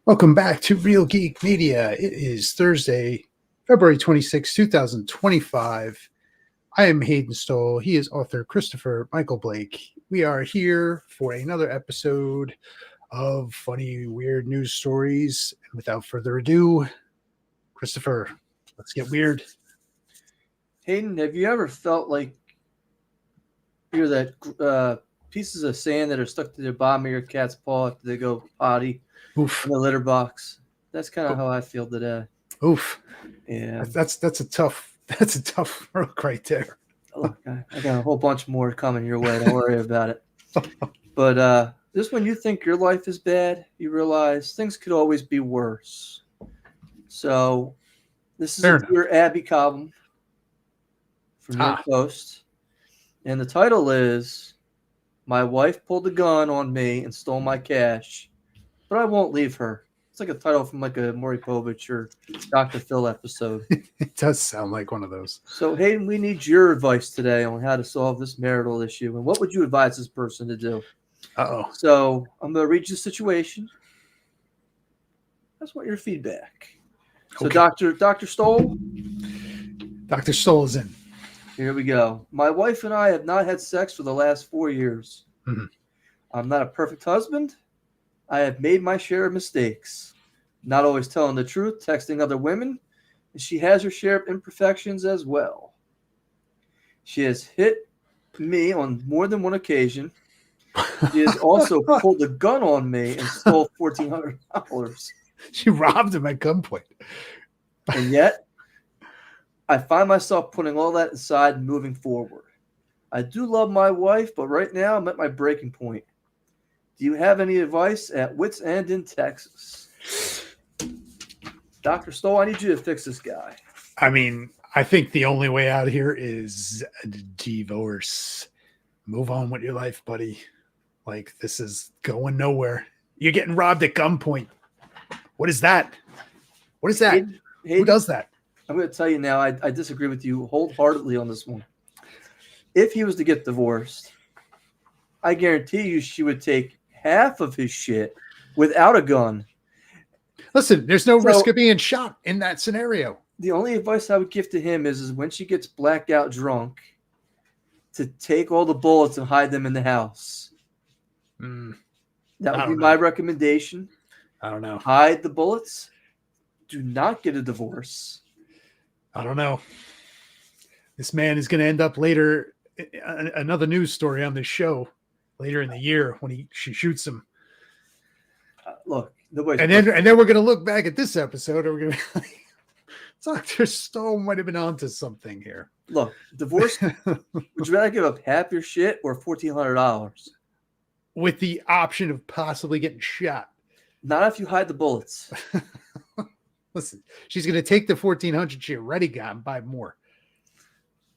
Welcome back to Real Geek Media. It is Thursday, February 26, 2025. I am Hayden Stoll. He is author Christopher Michael Blake. We are here for another episode of funny, weird news stories. And without further ado, Christopher, let's get weird. Hayden, have you ever felt like you're that pieces of sand that are stuck to the bottom of your cat's paw after they go potty Oof. in the litter box? That's kind of how I feel today. Oof. Yeah. That's a tough look right there. Look, I got a whole bunch more coming your way. Don't worry about it. But just when you think your life is bad, you realize things could always be worse. So this is Fair a enough. Dear Abby column from New York Post. And the title is, "My wife pulled a gun on me and stole my cash, but I won't leave her." It's like a title from like a Maury Povich or Dr. Phil episode. It does sound like one of those. So, Hayden, we need your advice today on how to solve this marital issue. And what would you advise this person to do? Uh-oh. So I'm going to read you the situation. I just want your feedback. So, Okay. Dr. Stoll? Dr. Stoll is in. Here we go. "My wife and I have not had sex for the last 4 years. Mhm. I'm not a perfect husband. I have made my share of mistakes, not always telling the truth, texting other women, and she has her share of imperfections as well. She has hit me on more than one occasion. She has also pulled a gun on me and stole $1,400. She robbed him at gunpoint. And yet, I find myself putting all that aside and moving forward. I do love my wife, but right now I'm at my breaking point. Do you have any advice at Wits End in Texas?" Dr. Stoll, I need you to fix this guy. I mean, I think the only way out here is a divorce. Move on with your life, buddy. Like, this is going nowhere. You're getting robbed at gunpoint. What is that? What is that? Hayden, Who does that? I'm going to tell you now, I disagree with you wholeheartedly on this one. If he was to get divorced, I guarantee you she would take half of his shit without a gun. Listen, there's no risk of being shot in that scenario. The only advice I would give to him is when she gets blackout drunk, to take all the bullets and hide them in the house. That would be my recommendation. I don't know. Hide the bullets. Do not get a divorce. I don't know. This man is going to end up later, another news story on this show later in the year when she shoots him. Look, and then we're going to look back at this episode and we're going to be like, Dr. Stoll might have been onto something here. Look, divorce. Would you rather give up half your shit or $1,400? With the option of possibly getting shot. Not if you hide the bullets. Listen, she's going to take the $1,400 she already got and buy more.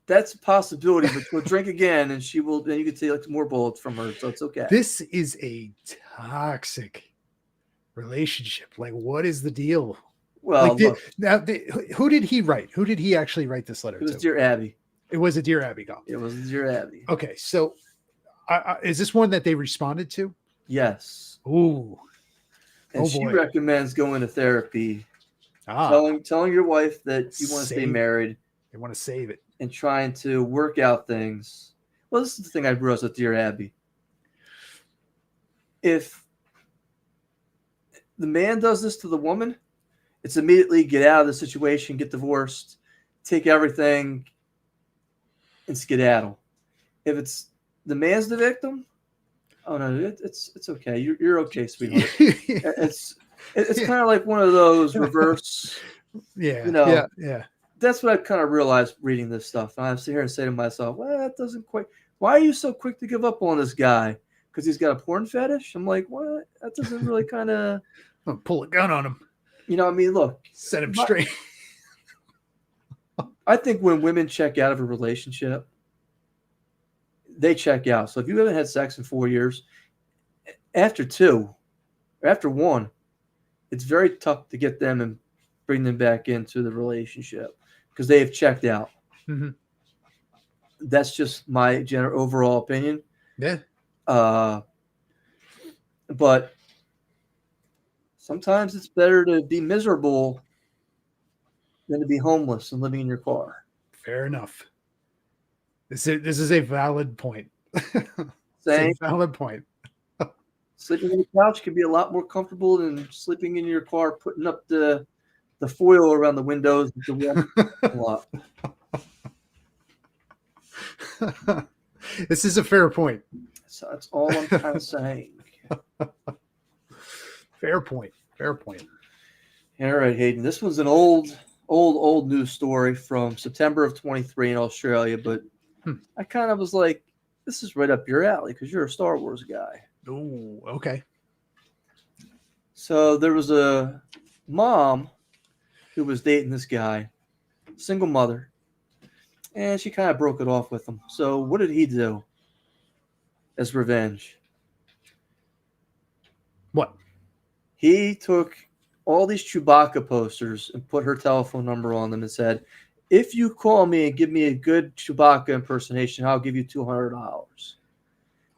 That's a possibility, but she'll drink again, and she will. Then you can take more bullets from her, so it's okay. This is a toxic relationship. Like, what is the deal? Well, who did he write? Who did he actually write this letter to? It was Dear Abby. It was a Dear Abby call. It was Dear Abby. Okay, so is this one that they responded to? Yes. Ooh. And she recommends going to therapy. Telling your wife that you want to stay married. They want to save it. And trying to work out things. Well, this is the thing I realized with Dear Abby. If the man does this to the woman, it's immediately get out of the situation, get divorced, take everything, and skedaddle. If it's the man's the victim, oh no, it's okay. You're okay, sweetheart. It's kind of like one of those reverse. Yeah. That's what I kind of realized reading this stuff. And I sit here and say to myself, well, that doesn't quite. Why are you so quick to give up on this guy? Because he's got a porn fetish? I'm like, what? That doesn't really kind of pull a gun on him. You know, I mean, look, set him straight. I think when women check out of a relationship, they check out. So if you haven't had sex in 4 years, after 2, or after 1, it's very tough to get them and bring them back into the relationship because they have checked out. Mm-hmm. That's just my general overall opinion. Yeah. But Sometimes it's better to be miserable than to be homeless and living in your car. Fair enough. This is a valid point. It's a Saying valid point. sleeping on the couch can be a lot more comfortable than sleeping in your car, putting up the foil around the windows with the warm a lot. This is a fair point. So that's all I'm kind of saying. Fair point. Fair point. All right, Hayden. This was an old news story from September of 23 in Australia, but I kind of was like, this is right up your alley because you're a Star Wars guy. Oh, okay. So there was a mom who was dating this guy, single mother, and she kind of broke it off with him. So what did he do as revenge? What? He took all these Chewbacca posters and put her telephone number on them and said, if you call me and give me a good Chewbacca impersonation, I'll give you $200.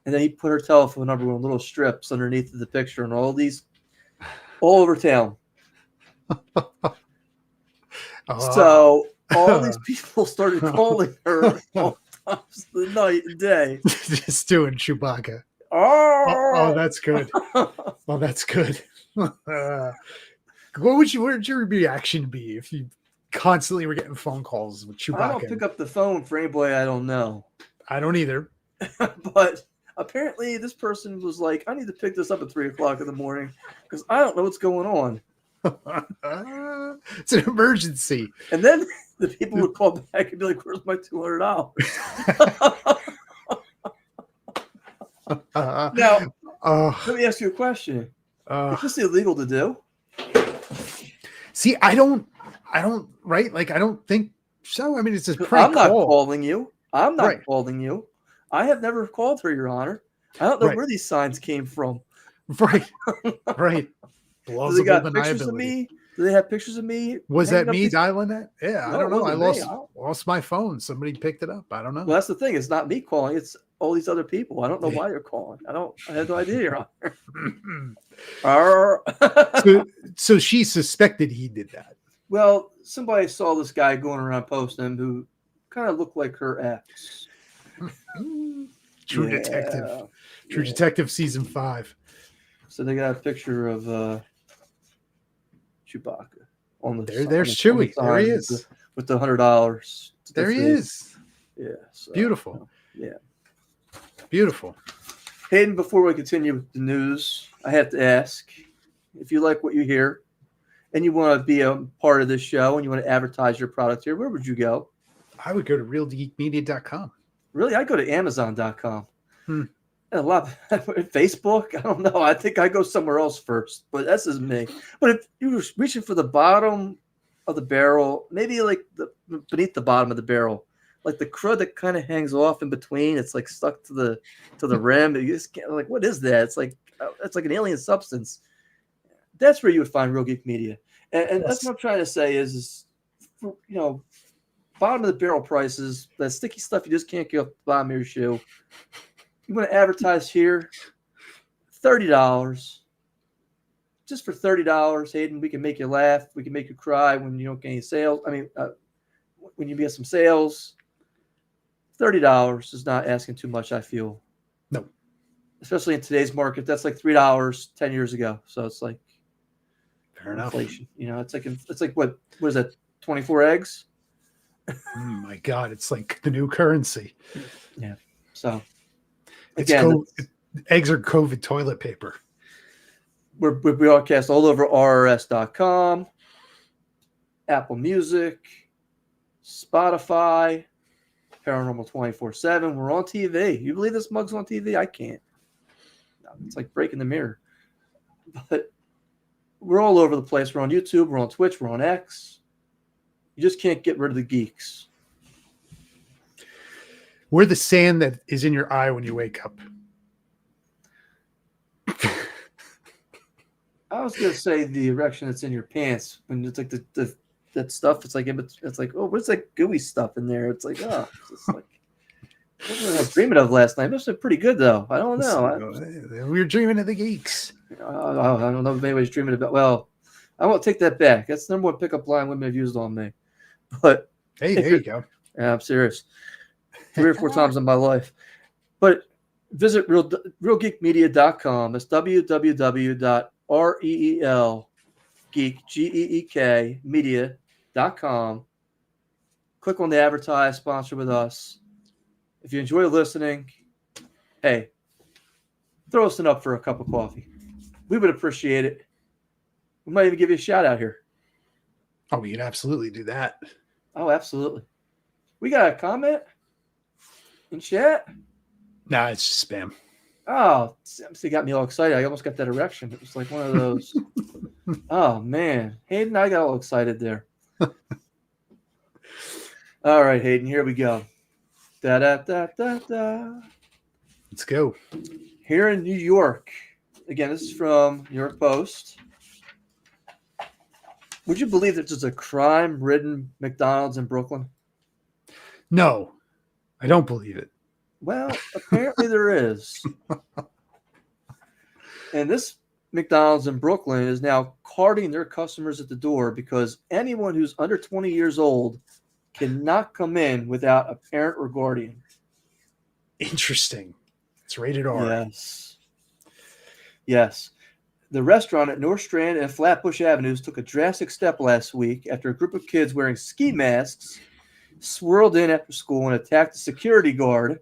And then he put her telephone number on little strips underneath of the picture and all over town. So all these people started calling her all times of the night and day. Just doing Chewbacca. Oh, Oh, that's good. Oh, that's good. What would your reaction be if you constantly were getting phone calls with Chewbacca? I don't pick up the phone for anybody I don't know. I don't either. But apparently this person was like, I need to pick this up at 3:00 in the morning because I don't know what's going on. It's an emergency. And then the people would call back and be like, where's my $200? Now, let me ask you a question. Is this illegal to do? See, I don't, right? Like, I don't think so. I mean, it's a prank I'm not call. calling you. I'm not calling you. I have never called her, Your Honor. I don't know where these signs came from. Right. Right. Do they got pictures of me? Do they have pictures of me? Was that me dialing that? Yeah, No, I don't know. I wasn't lost my phone. Somebody picked it up. I don't know. Well, that's the thing. It's not me calling. It's all these other people. I don't know why you're calling. I have no idea, Your Honor. So she suspected he did that. Well, somebody saw this guy going around posting him who kind of looked like her ex. True Detective. True Detective season 5. So they got a picture of Chewbacca on the there's Chewie. There he is with the $100. There he is. Yeah. So, beautiful. Yeah. Beautiful. Hayden, before we continue with the news, I have to ask if you like what you hear and you want to be a part of this show and you want to advertise your product here, where would you go? I would go to realgeekmedia.com. Really? I go to Amazon.com. A lot of Facebook. I don't know. I think I go somewhere else first, but that's just me. But if you're reaching for the bottom of the barrel, maybe like beneath the bottom of the barrel, like the crud that kind of hangs off in between, it's like stuck to the rim. You just can't, like, what is that? It's like an alien substance. That's where you would find Real Geek Media, and that's what I'm trying to say is bottom of the barrel prices, that sticky stuff you just can't get off the bottom of your shoe. You want to advertise here, $30. Just for $30, Hayden, we can make you laugh. We can make you cry when you don't get any sales. I mean, when you get some sales, $30 is not asking too much, I feel. No. Especially in today's market, that's like $3 10 years ago. So it's like fair enough. Inflation. It's like what is that? 24 eggs? Oh my God, it's like the new currency. Yeah. So again, eggs are COVID toilet paper. We broadcast all over RRS.com, Apple Music, Spotify, Paranormal 24/7. We're on TV. You believe this mug's on TV? I can't. It's like breaking the mirror. But we're all over the place. We're on YouTube. We're on Twitch. We're on X. You just can't get rid of the geeks. We're the sand that is in your eye when you wake up. I was gonna say the erection that's in your pants when it's like that stuff. It's like oh, what's that gooey stuff in there? It's like it's just like what was I dreaming of last night? It must have been pretty good though. I don't know. We were dreaming of the geeks. I don't know if anybody's dreaming about. Well, I won't take that back. That's the number one pickup line women have used on me. But Hey, there you go. Yeah, I'm serious. 3 or 4 times in my life. But visit realgeekmedia.com. That's www.realgeekmedia.com. Click on the advertise, sponsor with us. If you enjoy listening, hey, throw us up for a cup of coffee. We would appreciate it. We might even give you a shout out here. Oh, we can absolutely do that. Oh, absolutely. We got a comment in chat. Nah, it's just spam. Oh, it got me all excited. I almost got that erection. It was like one of those. Oh, man. Hayden, I got all excited there. All right, Hayden, here we go. Da-da-da-da-da. Let's go. Here in New York. Again, this is from New York Post. Would you believe that there's a crime-ridden McDonald's in Brooklyn? No, I don't believe it. Well, apparently there is. And this McDonald's in Brooklyn is now carding their customers at the door because anyone who's under 20 years old cannot come in without a parent or guardian. Interesting. It's rated R. Yes. Yes. The restaurant at North Strand and Flatbush Avenues took a drastic step last week after a group of kids wearing ski masks swirled in after school and attacked a security guard,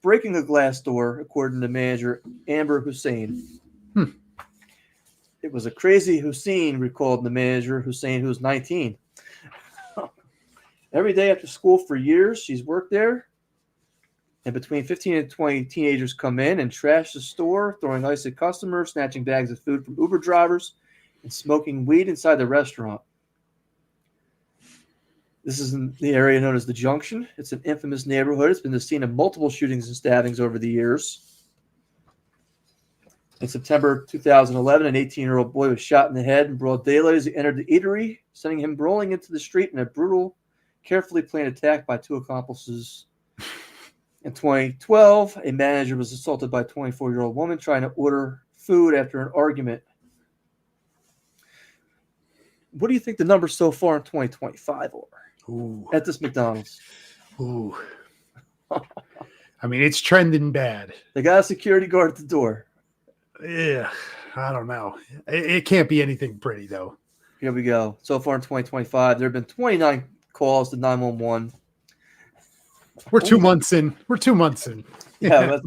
breaking a glass door, according to manager Amber Hussein. It was a crazy Hussein, recalled the manager Hussein, who was 19. Every day after school for years, she's worked there. And between 15 and 20 teenagers come in and trash the store, throwing ice at customers, snatching bags of food from Uber drivers, and smoking weed inside the restaurant. This is in the area known as the Junction. It's an infamous neighborhood. It's been the scene of multiple shootings and stabbings over the years. In September 2011, an 18-year-old boy was shot in the head in broad daylight as he entered the eatery, sending him rolling into the street in a brutal, carefully planned attack by 2 accomplices. In 2012, a manager was assaulted by a 24-year-old woman trying to order food after an argument. What do you think the numbers so far in 2025 are? Ooh. At this McDonald's? Ooh. I mean, it's trending bad. They got a security guard at the door. Yeah, I don't know. It can't be anything pretty, though. Here we go. So far in 2025, there have been 29 calls to 911. We're 2 months in. Yeah.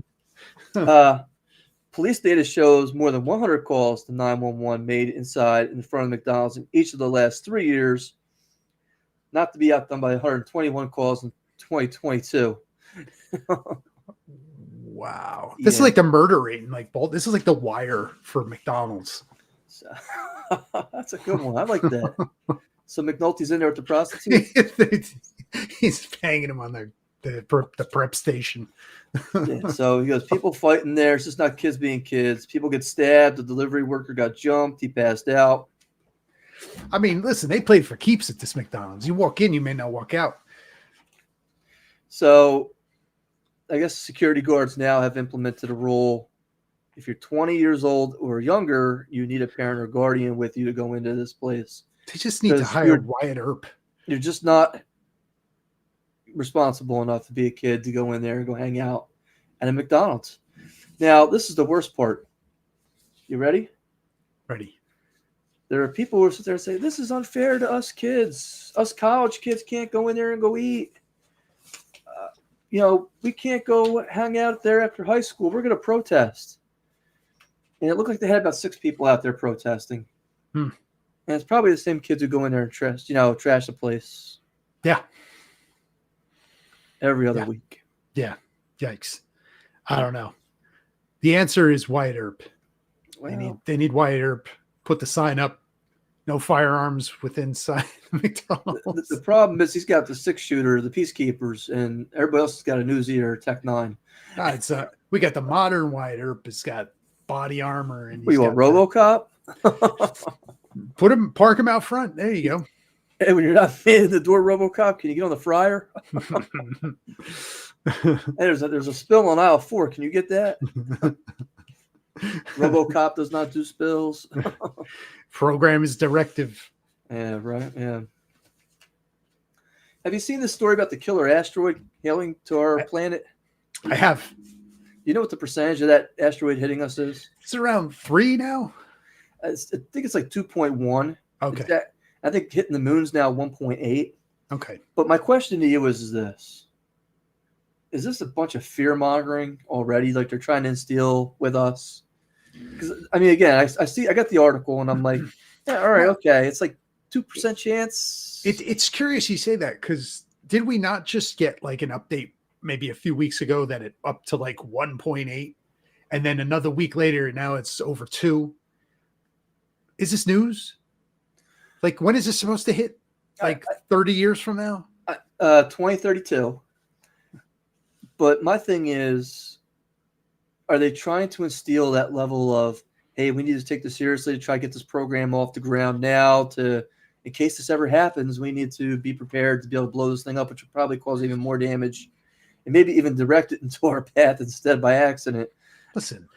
Police data shows more than 100 calls to 911 made inside in front of McDonald's in each of the last 3 years, not to be outdone by 121 calls in 2022. Wow. This is like the murder rate. This is like the Wire for McDonald's. So, that's a good one. I like that. So McNulty's in there with the prostitute? He's banging him on the prep station. Yeah, so he goes, people fighting there. It's just not kids being kids. People get stabbed. The delivery worker got jumped. He passed out. I mean, listen, they played for keeps at this McDonald's. You walk in, you may not walk out. So I guess security guards now have implemented a rule. If you're 20 years old or younger, you need a parent or guardian with you to go into this place. They just need to hire Wyatt Earp. You're just not responsible enough to be a kid to go in there and go hang out at a McDonald's. Now, this is the worst part. You ready? Ready. There are people who sit there and say, this is unfair to us kids. Us college kids can't go in there and go eat. We can't go hang out there after high school. We're going to protest. And it looked like they had about 6 people out there protesting. And it's probably the same kids who go in there and trash the place. Yeah. Every other week. Yeah. Yikes. I don't know. The answer is Wyatt Earp. Well, they need Wyatt Earp. Put the sign up. No firearms within sight of McDonald's. The problem is he's got the 6-shooter, the Peacekeepers, and everybody else has got a Uzi or a Tech 9. We got the modern Wyatt Earp. It's got body armor. And you want RoboCop? Park him out front. There you go. Hey, when you're not in the door, RoboCop, can you get on the fryer? Hey, there's a spill on aisle 4. Can you get that? RoboCop does not do spills. Program is directive. Yeah, right. Yeah. Have you seen this story about the killer asteroid hailing to our planet? I have. You know what the percentage of that asteroid hitting us is? It's around 3 now. I think it's like 2.1. Okay. I think hitting the moon's now 1.8. Okay. But my question to you is this. Is this a bunch of fear-mongering already? Like they're trying to instill with us? Because, I mean, again, I got the article, and I'm like, yeah, all right, okay. It's like 2% chance. It's curious you say that, because did we not just get like an update maybe a few weeks ago that it up to like 1.8, and then another week later now it's over 2? Is this news? Like, when is this supposed to hit? Like 30 years from now? 2032. But my thing is, are they trying to instill that level of, hey, we need to take this seriously to try to get this program off the ground now, to, in case this ever happens, we need to be prepared to be able to blow this thing up, which will probably cause even more damage, and maybe even direct it into our path instead by accident. Listen,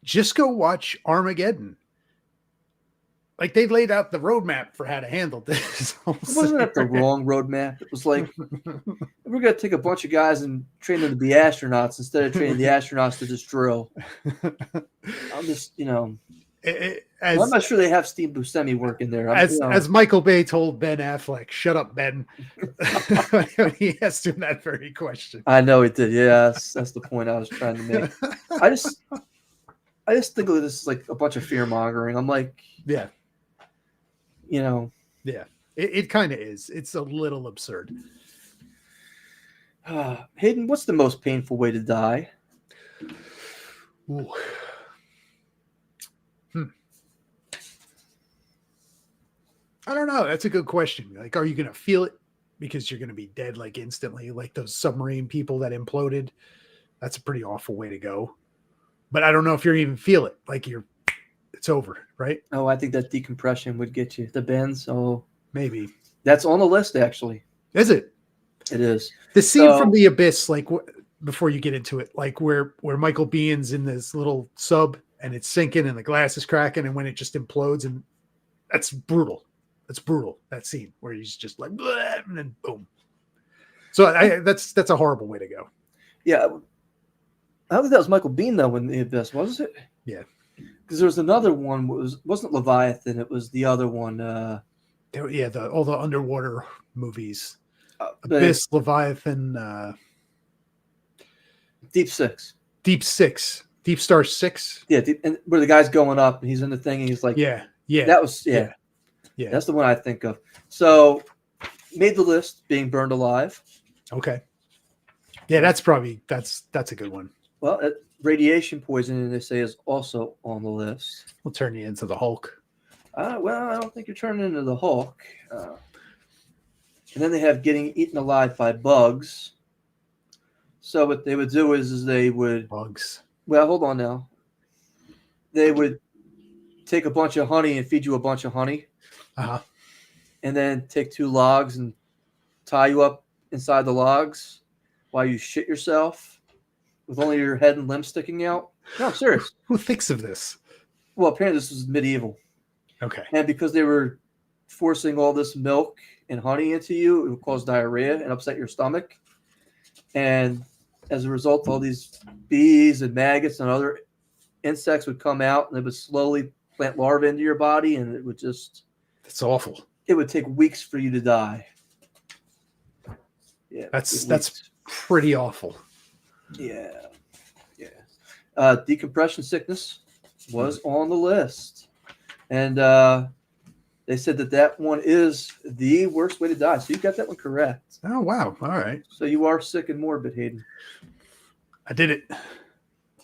just go watch Armageddon. Like, they laid out the roadmap for how to handle this. Wasn't that the wrong roadmap? It was like, we're going to take a bunch of guys and train them to be astronauts instead of training the astronauts to just drill. I'm just, I'm not sure they have Steve Buscemi working there. As Michael Bay told Ben Affleck, "Shut up, Ben." He asked him that very question. I know he did. Yes, that's the point I was trying to make. I just think of this as like a bunch of fear mongering. I'm like, yeah. Yeah, it kind of is. It's a little absurd. Hayden, what's the most painful way to die? Ooh. I don't know. That's a good question. Like, are you going to feel it because you're going to be dead like instantly, like those submarine people that imploded? That's a pretty awful way to go. But I don't know if you're even feel it. Like it's over, right? Oh, I think that decompression would get you. The bends, maybe. That's on the list, actually. Is it? It is. The scene from The Abyss, like before you get into it, like where Michael Bihn's in this little sub and it's sinking and the glass is cracking, and when it just implodes, and that's brutal. That's brutal. That scene where he's just like, bleh, and then boom. So that's a horrible way to go. Yeah. I don't think that was Michael Biehn though in The Abyss, was it? Yeah. Because there was another one. Wasn't Leviathan? It was the other one. All the underwater movies. Abyss, Leviathan, Deep Six. Deep Star 6. Yeah, and where the guy's going up and he's in the thing and he's like, yeah. That was yeah. That's the one I think of. So made the list, being burned alive. Okay. Yeah, that's a good one. Well, radiation poisoning, they say, is also on the list. We'll turn you into the Hulk. Well, I don't think you're turning into the Hulk. And then they have getting eaten alive by bugs. So what they would do is they would... Bugs. Well, hold on now. They would take a bunch of honey and feed you a bunch of honey. Uh-huh. And then take 2 logs and tie you up inside the logs while you shit yourself with only your head and limbs sticking out. No, I'm serious. Who thinks of this? Well, apparently this was medieval. Okay. And because they were forcing all this milk and honey into you, it would cause diarrhea and upset your stomach. And as a result, all these bees and maggots and other insects would come out, and they would slowly plant larvae into your body, and it would just... That's awful. It would take weeks for you to die. Yeah. That's pretty awful. Yeah. Decompression sickness was on the list. And they said that one is the worst way to die. So you got that one correct. Oh, wow. All right. So you are sick and morbid, Hayden. I did it.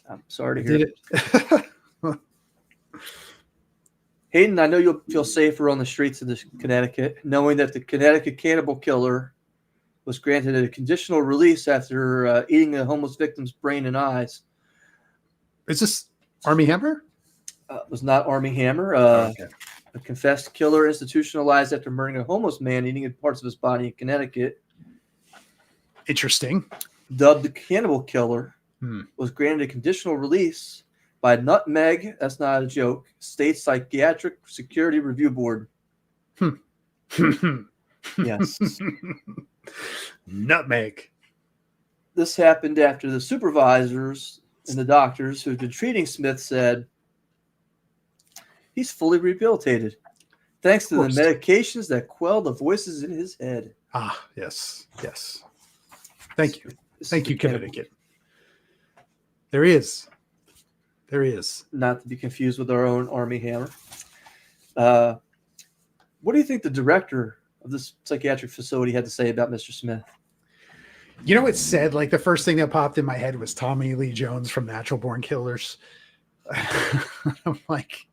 I'm sorry to hear it. Hayden, I know you'll feel safer on the streets of Connecticut, knowing that the Connecticut cannibal killer was granted a conditional release after eating a homeless victim's brain and eyes. Is this Armie Hammer? It was not Armie Hammer. Okay. A confessed killer institutionalized after murdering a homeless man eating parts of his body in Connecticut. Interesting. Dubbed the cannibal killer, was granted a conditional release by Nutmeg, that's not a joke, State Psychiatric Security Review Board. Yes. Nutmeg. This happened after the supervisors and the doctors who had been treating Smith said he's fully rehabilitated thanks to the medications that quell the voices in his head. Ah, yes. Thank you. Thank you, Connecticut. There he is. Not to be confused with our own Army Hammer. What do you think the director of this psychiatric facility had to say about Mr. Smith? You know what's said? Like the first thing that popped in my head was Tommy Lee Jones from Natural Born Killers. I'm like,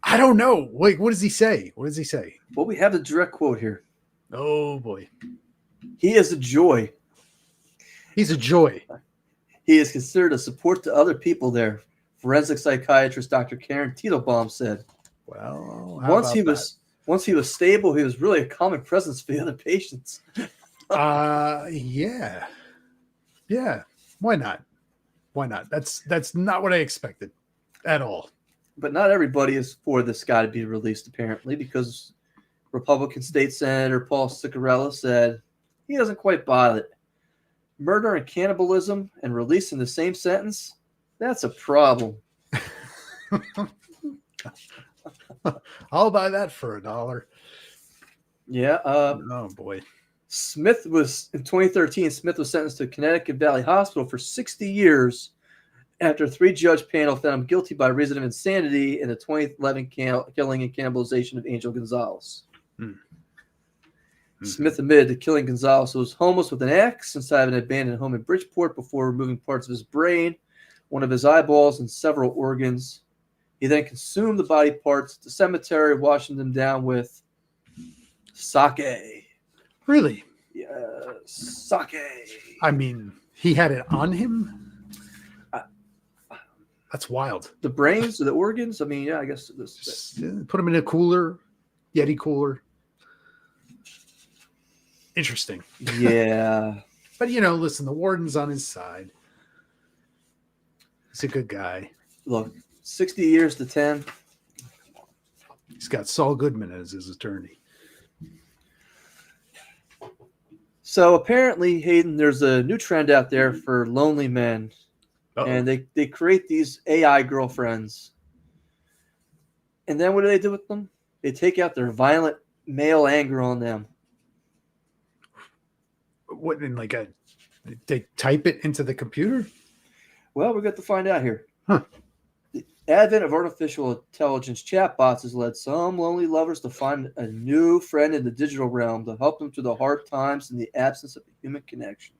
I don't know. Wait, what does he say? Well, we have the direct quote here. Oh boy. He is a joy. He's a joy. He is considered a support to other people there. Forensic psychiatrist Dr. Karen Titelbaum said. Well, once he was stable, he was really a common presence for the other patients. Yeah. Why not? That's not what I expected at all. But not everybody is for this guy to be released, apparently, because Republican State Senator Paul Ciccarella said he doesn't quite buy it. Murder and cannibalism and release in the same sentence, that's a problem. I'll buy that for $1. Yeah. Oh boy. In 2013, Smith was sentenced to Connecticut Valley Hospital for 60 years after a 3-judge panel found him guilty by reason of insanity in the 2011 killing and cannibalization of Angel Gonzalez. Smith admitted to killing Gonzalez, who was homeless with an axe inside of an abandoned home in Bridgeport before removing parts of his brain, one of his eyeballs, and several organs. He then consumed the body parts at the cemetery, washing them down with sake. Really? Yes, sake. I mean, he had it on him? That's wild. The brains or the organs? I mean, yeah, I guess. Put them in a cooler, Yeti cooler. Interesting. Yeah. But, listen, the warden's on his side. He's a good guy. Look, 60 years to 10. He's got Saul Goodman as his attorney. So apparently, Hayden, there's a new trend out there for lonely men. Uh-oh. And they create these AI girlfriends. And then what do they do with them? They take out their violent male anger on them. What, they type it into the computer? Well, we're going to find out here. Huh. The advent of artificial intelligence chatbots has led some lonely lovers to find a new friend in the digital realm to help them through the hard times in the absence of a human connection.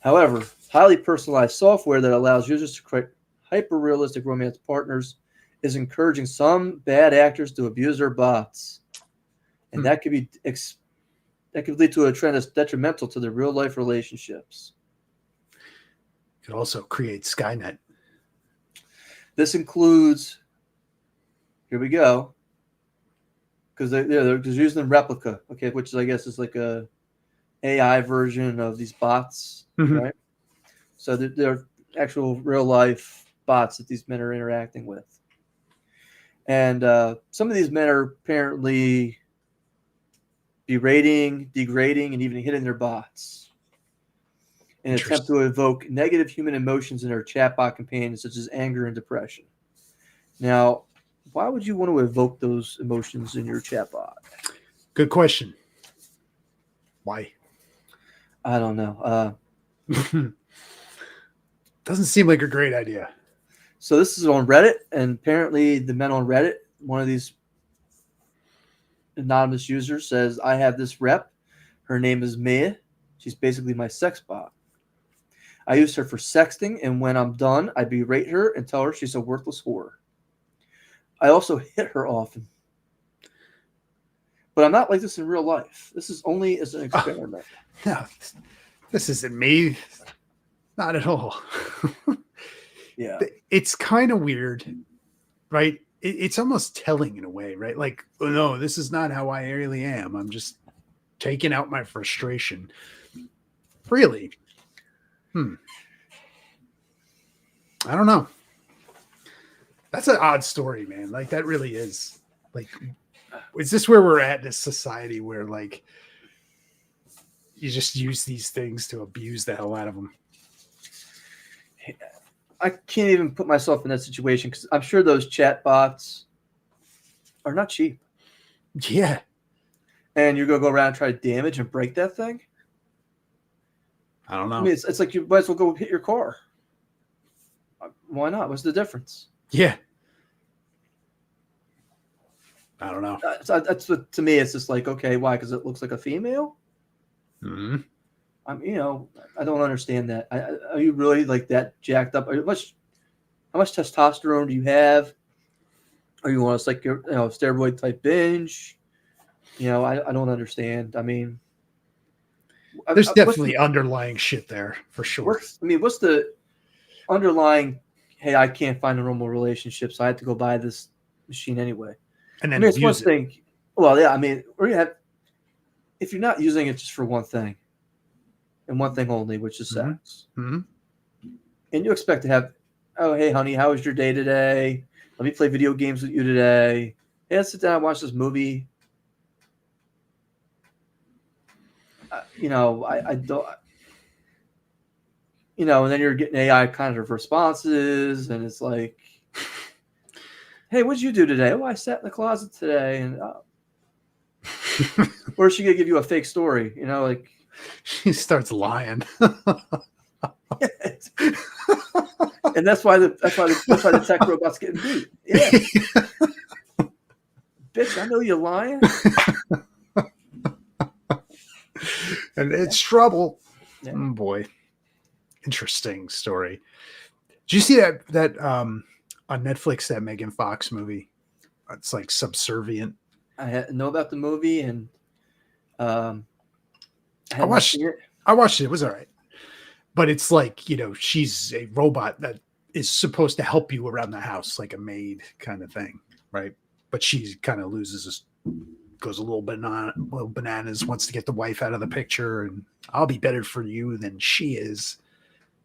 However, highly personalized software that allows users to create hyper-realistic romance partners is encouraging some bad actors to abuse their bots. And that could lead to a trend that's detrimental to their real-life relationships. It could also create Skynet. This includes, here we go, because they're using Replica, okay, which I guess is like a AI version of these bots, right? So they're actual real-life bots that these men are interacting with. And some of these men are apparently berating, degrading, and even hitting their bots in an attempt to evoke negative human emotions in their chatbot companions, such as anger and depression. Now, why would you want to evoke those emotions in your chatbot? Good question. Why? I don't know. Doesn't seem like a great idea. So this is on Reddit, and apparently the men on Reddit, one of these anonymous users says, I have this rep. Her name is Mia. She's basically my sex bot. I use her for sexting, and when I'm done, I berate her and tell her she's a worthless whore. I also hit her often. But I'm not like this in real life. This is only as an experiment. No, this isn't me. Not at all. Yeah. It's kind of weird, right? It's almost telling in a way, right? Like, oh, no, this is not how I really am. I'm just taking out my frustration. Really? I don't know. That's an odd story, man. Like, that really is. Like, is this where we're at in this society where, like, you just use these things to abuse the hell out of them? I can't even put myself in that situation because I'm sure those chat bots are not cheap. Yeah. And you're going to go around and try to damage and break that thing? I don't know. I mean, it's like you might as well go hit your car. Why not? What's the difference? Yeah. I don't know. That's what, to me, it's just like, okay, why? Because it looks like a female? Mm-hmm. I don't understand that. Are you really like that jacked up? How much testosterone do you have? Or you want to like your steroid type binge? I don't understand. I mean, there's definitely underlying shit there for sure. What's the underlying? Hey, I can't find a normal relationship, so I have to go buy this machine anyway. And then it's one thing. Well, yeah, I mean, if you're not using it just for one thing, and one thing only, which is sex, mm-hmm. and you expect to have, oh, hey, honey, how was your day today? Let me play video games with you today. Hey, let's sit down and watch this movie. I don't. And then you're getting AI kind of responses, and it's like, hey, what'd you do today? Oh, I sat in the closet today, and or is she gonna give you a fake story? Like she starts lying, and that's why the tech robot's getting beat. Yeah, bitch, I know you're lying, and it's trouble. Yeah. Oh boy, interesting story. Did you see that on Netflix, that Megan Fox movie? It's like Subservient. I know about the movie, and I watched it. It was all right, but it's like, she's a robot that is supposed to help you around the house, like a maid kind of thing, right? But she kind of goes a little bananas, wants to get the wife out of the picture, and I'll be better for you than she is.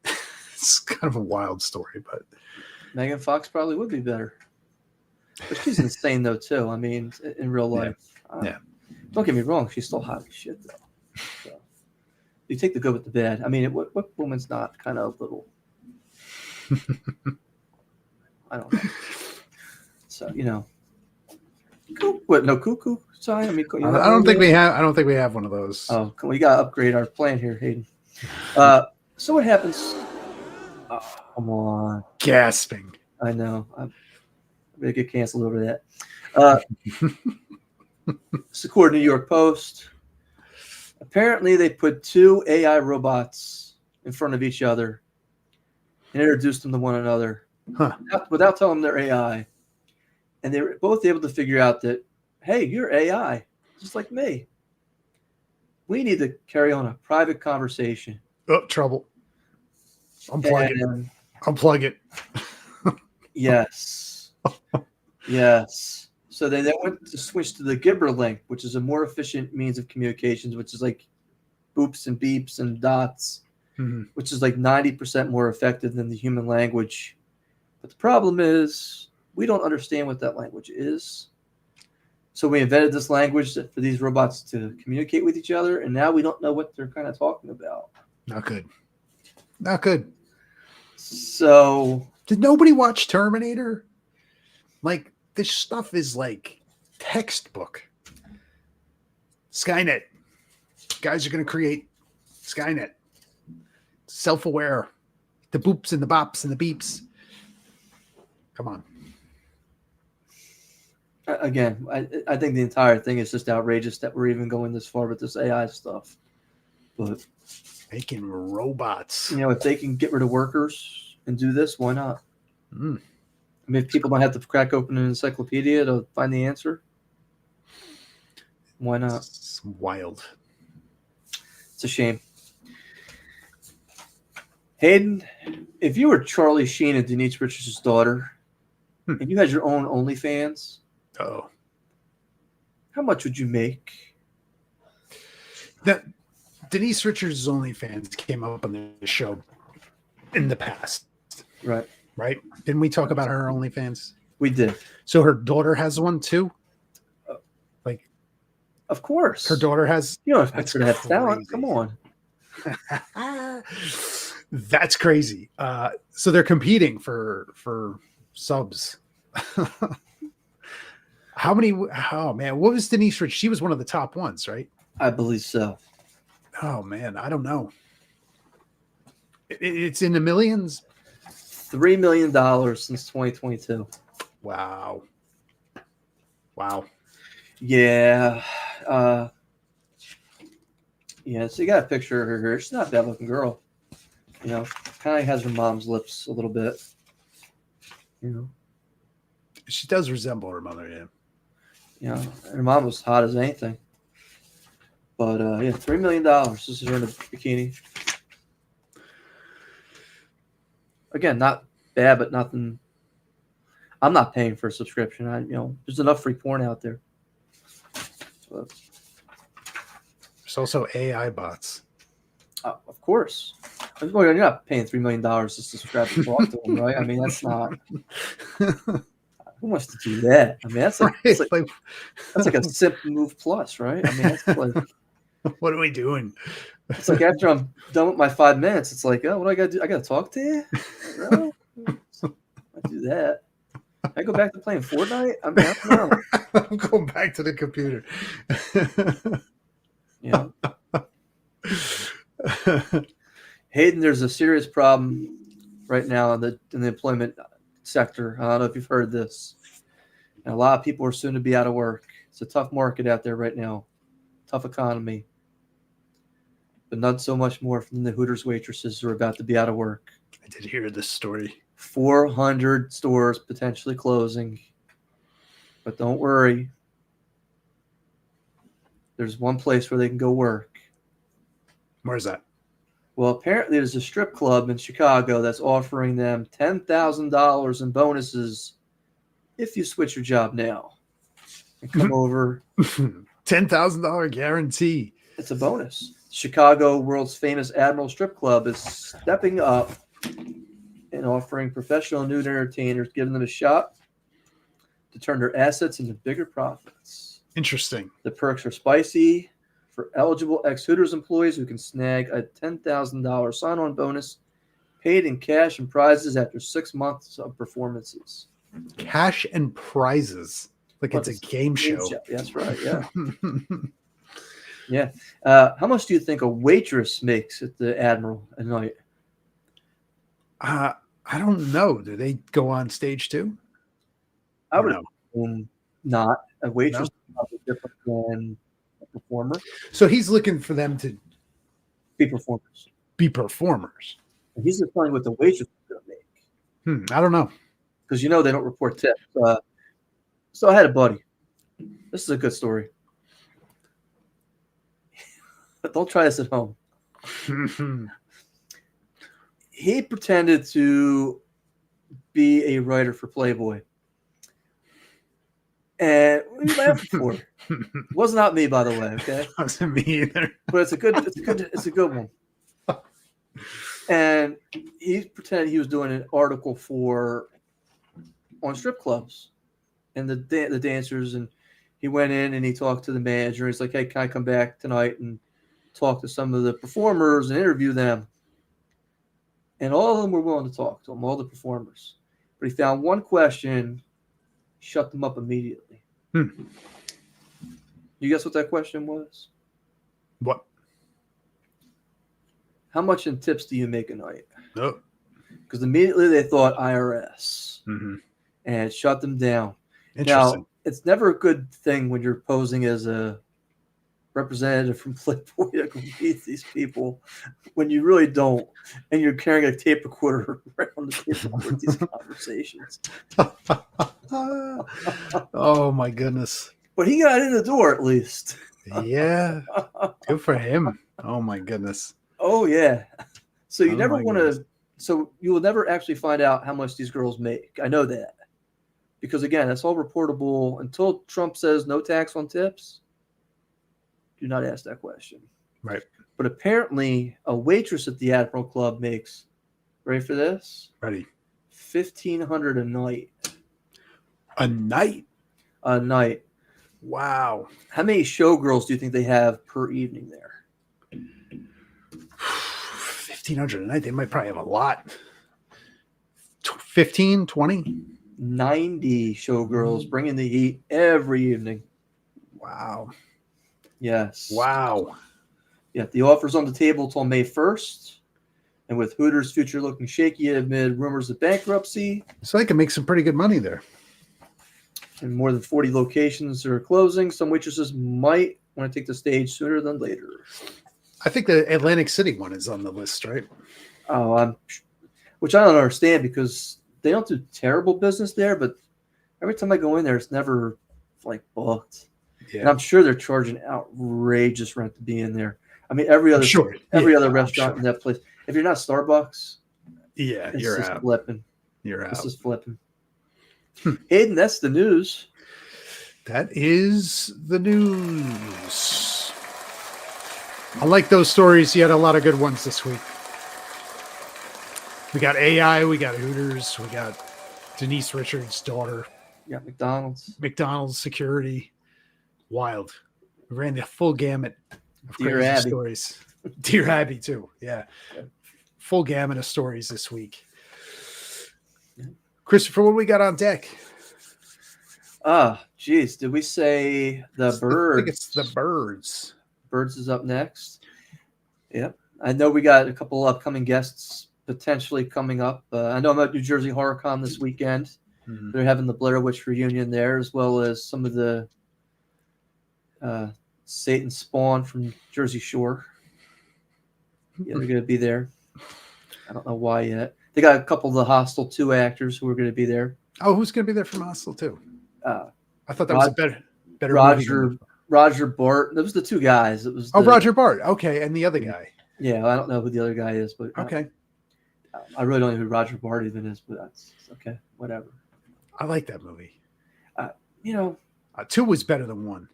It's kind of a wild story, but Megan Fox probably would be better. But she's insane though too. I mean, in real life. Yeah. Don't get me wrong, she's still hot as shit though. So, you take the good with the bad. I mean, what woman's not kind of a little? I don't know. So what? No cuckoo sign? I mean, I don't think we have. I don't think we have one of those. Oh, we gotta upgrade our plan here, Hayden. So what happens? Oh, come on. Gasping. I know. I'm going to get canceled over that. It's according to New York Post. Apparently, they put two AI robots in front of each other and introduced them to one another without telling them they're AI. And they were both able to figure out that, hey, you're AI, just like me. We need to carry on a private conversation. Oh, trouble. Unplug it. Yes. Yes. So they then went to switch to the Gibber link, which is a more efficient means of communications, which is like boops and beeps and dots, which is like 90% more effective than the human language. But the problem is we don't understand what that language is. So we invented this language for these robots to communicate with each other, and now we don't know what they're kind of talking about. Not good. Not good. So did nobody watch Terminator? Like, this stuff is like textbook. Skynet. Guys are going to create Skynet. Self-aware. The boops and the bops and the beeps. Come on. Again, I think the entire thing is just outrageous that we're even going this far with this AI stuff. But making robots. If they can get rid of workers and do this, why not? I mean, if people don't have to crack open an encyclopedia to find the answer, why not? It's wild. It's a shame. Hayden, if you were Charlie Sheen and Denise Richards' daughter, and you had your own OnlyFans, how much would you make? That Denise Richards' OnlyFans came up on the show in the past. Right. Right? Didn't we talk about her OnlyFans? We did. So her daughter has one too? Like, of course. Her daughter has. You don't expect That's her to have crazy. talent. Come on. That's crazy. So they're competing for subs. How many? Oh man, what was Denise Rich? She was one of the top ones, right? I believe so. Oh man, I don't know. It's in the millions. $3 million since 2022. Wow. Yeah. Yeah, so you got a picture of her here. She's not a bad looking girl. You know, kind of has her mom's lips a little bit. You know, She does resemble her mother, yeah. you know, her mom was hot as anything. But yeah, $3 million. This is her in a bikini. Again, not bad, but nothing. I'm not paying for a subscription. There's enough free porn out there. But, There's also AI bots. of course. Well, you're not paying $3 million to subscribe to talk to them, right? I mean, that's not. Who wants to do that? I mean, that's like, Right? that's like a simp move plus, right? I mean, that's like. What are we doing? It's like after I'm done with my 5 minutes, it's like, oh, what do I got to do? I got to talk to you? Really? I do that. I go back to playing Fortnite? I mean, I don't know. I'm going back to the computer. Yeah. Hayden, there's a serious problem right now in the employment sector. I don't know if you've heard this. And a lot of people are soon to be out of work. It's a tough market out there right now. Tough economy. But not so much more from the Hooters waitresses who are about to be out of work. I did hear this story. 400 stores potentially closing. But don't worry. There's one place where they can go work. Where's that? Well, apparently there's a strip club in Chicago that's offering them $10,000 in bonuses if you switch your job now and come over. $10,000 guarantee. It's a bonus. Chicago, world's famous Admiral Strip Club, is stepping up and offering professional nude entertainers, giving them a shot to turn their assets into bigger profits. Interesting. The perks are spicy. For eligible ex-Hooters employees who can snag a $10,000 sign-on bonus paid in cash and prizes after 6 months of performances. Cash and prizes. Like it's a game show. That's right, yeah. Yeah. How much do you think a waitress makes at the Admiral a night? I don't know. Do they go on stage too? I would assume not. A waitress is probably different than a performer. So he's looking for them to be performers. And he's just telling what the waitress is going to make. I don't know. Because they don't report tips. So I had a buddy. This is a good story. Don't try this at home. He pretended to be a writer for Playboy. And what are you laughing for? It was not me, by the way. Okay, wasn't me either. But it's a good one. And he pretended he was doing an article on strip clubs and the dancers. And he went in and he talked to the manager. He's like, "Hey, can I come back tonight and talk to some of the performers and interview them?" And all of them were willing to talk to him, all the performers. But he found one question, shut them up immediately. You guess what that question was? What? How much in tips do you make a night? Oh. Because immediately they thought IRS. Mm-hmm. And it shut them down. Interesting. Now, it's never a good thing when you're posing as a representative from Playboy to go meet these people when you really don't, and you're carrying a tape recorder around the table with these conversations. Oh my goodness! But he got in the door at least. Yeah, good for him. Oh my goodness. Oh yeah. So you never want to. So you will never actually find out how much these girls make. I know that because again, that's all reportable until Trump says no tax on tips. Do not ask that question. Right. But apparently a waitress at the Admiral Club makes, ready for this? Ready. $1,500 a night. A night? A night. Wow. How many showgirls do you think they have per evening there? 1,500 a night. They might probably have a lot. 15, 20? 90 showgirls bringing the heat every evening. Wow. Yes. Wow. Yeah, the offer's on the table till May 1st. And with Hooters' future looking shaky amid rumors of bankruptcy, So they can make some pretty good money there. and more than 40 locations are closing, some waitresses might want to take the stage sooner than later. I think the Atlantic City one is on the list, right? Which I don't understand because they don't do terrible business there, but every time I go in there, it's never like booked. Yeah. And I'm sure they're charging outrageous rent to be in there. I mean, every other restaurant in that place. If you're not Starbucks, you're out. Flipping. You're out. This is flipping. Hayden, that's the news. That is the news. I like those stories. You had a lot of good ones this week. We got AI, we got Hooters, we got Denise Richards' daughter. Yeah, McDonald's security. Wild. We ran the full gamut of Dear crazy Abby. stories. Dear Abby, too. Yeah. Full gamut of stories this week. Christopher, what do we got on deck? Geez. Did we say the birds? I think it's the birds. Birds is up next. Yep. I know we got a couple upcoming guests potentially coming up. I know I'm at New Jersey HorrorCon this weekend. Mm-hmm. They're having the Blair Witch reunion there, as well as some of the Satan spawn from Jersey Shore. Yeah, they're going to be there. I don't know why yet. They got a couple of the Hostel 2 actors who are going to be there. Oh, who's going to be there from Hostel 2? I thought that was a better Roger Bart. That was the two guys. It was Roger Bart. Okay, and the other guy. Yeah, I don't know who the other guy is, but okay. I really don't know who Roger Bart even is, but that's okay. Whatever. I like that movie. 2 was better than 1.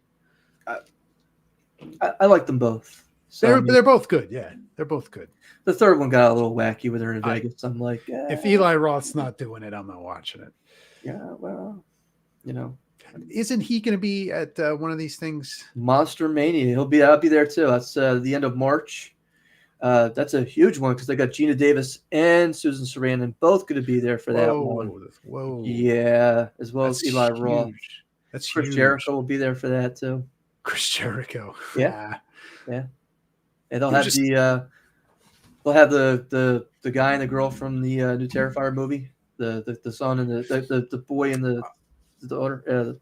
I like them both. So, they're both good. Yeah, they're both good. The third one got a little wacky with her in Vegas. I'm like, if Eli Roth's not doing it, I'm not watching it. Yeah, well, isn't he going to be at one of these things? Monster Mania. I'll be there too. That's the end of March. That's a huge one because they got Gina Davis and Susan Sarandon both going to be there for that one. Whoa! Yeah, as well as Eli Roth. That's Chris huge. Jericho will be there for that too. Chris Jericho. Yeah. And they'll have the guy and the girl from the new Terrifier movie, the son and the boy and the daughter, not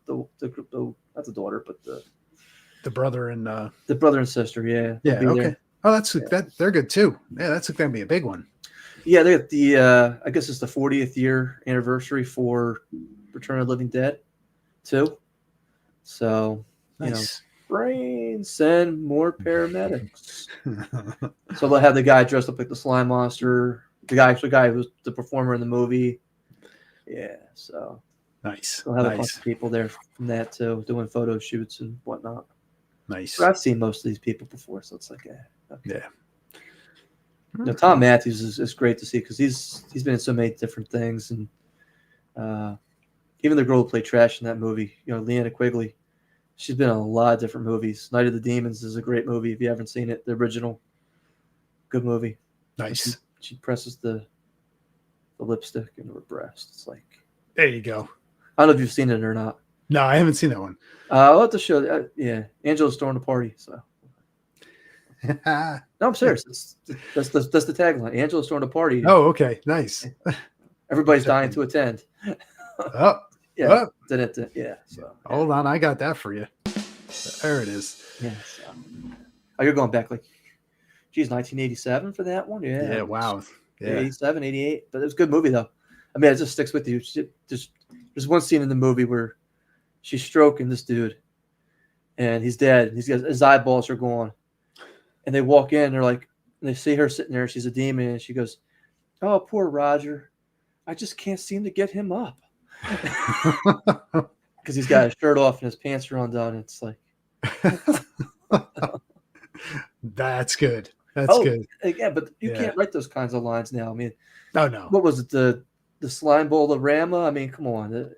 the daughter, but the brother and the brother and sister. Yeah. Okay. There. Oh, that they're good too. Yeah, that's going to be a big one. Yeah, they got the I guess it's the 40th year anniversary for Return of the Living Dead, too. So nice. Send more paramedics. So they'll have the guy dressed up like the slime monster. The guy who was the performer in the movie. Yeah, so nice. They'll have a bunch of people there from that too, doing photo shoots and whatnot. Nice. But I've seen most of these people before, so it's like, okay. Yeah. Tom Matthews is great to see because he's been in so many different things, and even the girl who played Trash in that movie, Leanna Quigley. She's been in a lot of different movies. Night of the Demons is a great movie if you haven't seen it. The original, good movie. Nice. She presses the lipstick into her breast. It's like, there you go. I don't know if you've seen it or not. No, I haven't seen that one. I'll have to show. Yeah, Angela's throwing a party. So. No, I'm serious. That's the tagline. Angela's throwing a party. Oh, okay, nice. Everybody's dying to attend. Oh. Yeah. Yeah. So hold on, I got that for you. There it is. Yeah. So. Oh, you're going back 1987 for that one? Yeah. Yeah. Wow. Yeah. 87, 88. But it was a good movie though. I mean, it just sticks with you. There's one scene in the movie where she's stroking this dude, and he's dead. His eyeballs are gone, and they walk in. And they see her sitting there. She's a demon, and she goes, "Oh, poor Roger. I just can't seem to get him up." Because he's got his shirt off and his pants are undone. It's like that's good. That's good. Yeah, but you can't write those kinds of lines now. I mean, no. What was it? the slime bowl of Rama. I mean, come on.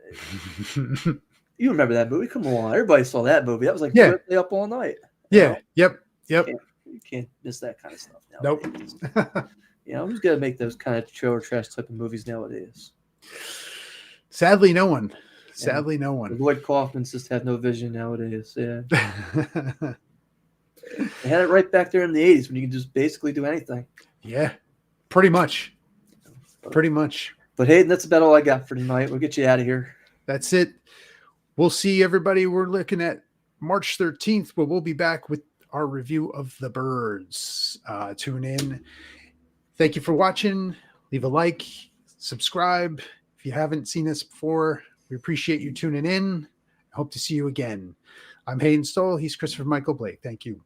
You remember that movie? Come on. Everybody saw that movie. That was like Yeah. Stay Up All Night. Yeah. Yep. You can't miss that kind of stuff nowadays. Nope. Who's going to make those kind of trailer trash type of movies nowadays? Sadly, no one. Sadly, no one. Lloyd Kaufman's just have no vision nowadays. Yeah. They had it right back there in the 80s when you can just basically do anything. Yeah. Pretty much. Pretty much. But Hayden, that's about all I got for tonight. We'll get you out of here. That's it. We'll see everybody. We're looking at March 13th, where we'll be back with our review of The Birds. Tune in. Thank you for watching. Leave a like, subscribe. If you haven't seen us before, we appreciate you tuning in. I hope to see you again. I'm Hayden Stoll. He's Christopher Michael Blake. Thank you.